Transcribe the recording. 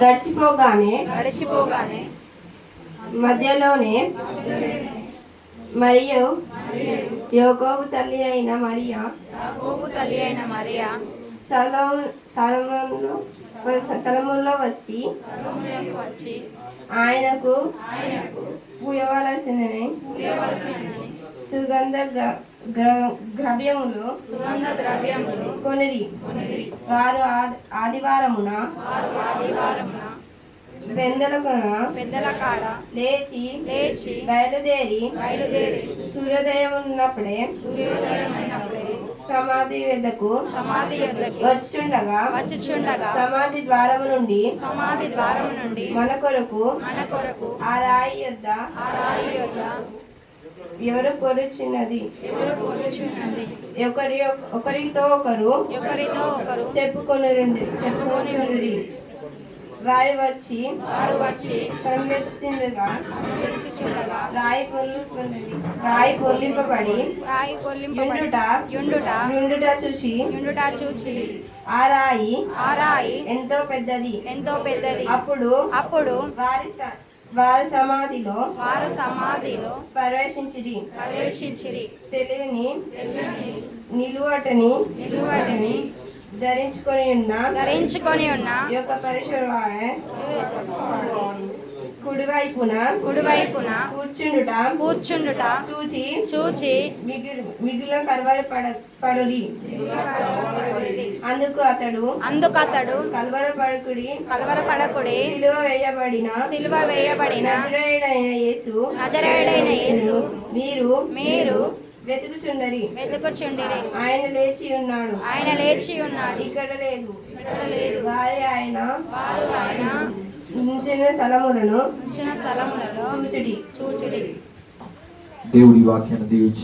గడిచిపోగానే మధ్యలోనే మరియు యాకోబు తల్లి అయిన మరియా సలోములో వచ్చి ఆయనకు పూయవలసిన సుగంధ ద్రవ్యములు కొనిరి. వారు ఆదివారమున పెందల కాడ లేచి బయలుదేరి సూర్యోదయమున్నప్పుడే సమాధి యొద్దకు వచ్చుచుండగా సమాధి ద్వారము నుండి మన కొరకు ఆ రాయి యొద్ద ఎవరు కొరుచున్నది ఒకరితో ఒకరు చెప్పుకొనిరి. వారు వచ్చి కనిపెట్టుచుండగా రాయి పొర్లింపబడి యుండుట చూచి ఆ రాయి ఎంతో పెద్దది. అప్పుడు వారి సమాధిలో ప్రవేశించిరి. తెలివిని నిలువటని ధరించుకొని ఉన్న యొక్క పరిశుద్ధుడే కుడివైపున కూర్చుండుట చూచి మిగిలిన కలవరపడుడి. అందుకు అతడు కలవరపడకుడి, సిలువ వేయబడిన నజరేయుడైన యేసు మీరు వెతుకుచుండిరి. ఆయన లేచి ఉన్నాడు, ఇక్కడ లేదు. వారు ఆయన ఉంచిన స్థలములను చూచుడి. దేవుడి వాక్యాన్ని దీవించి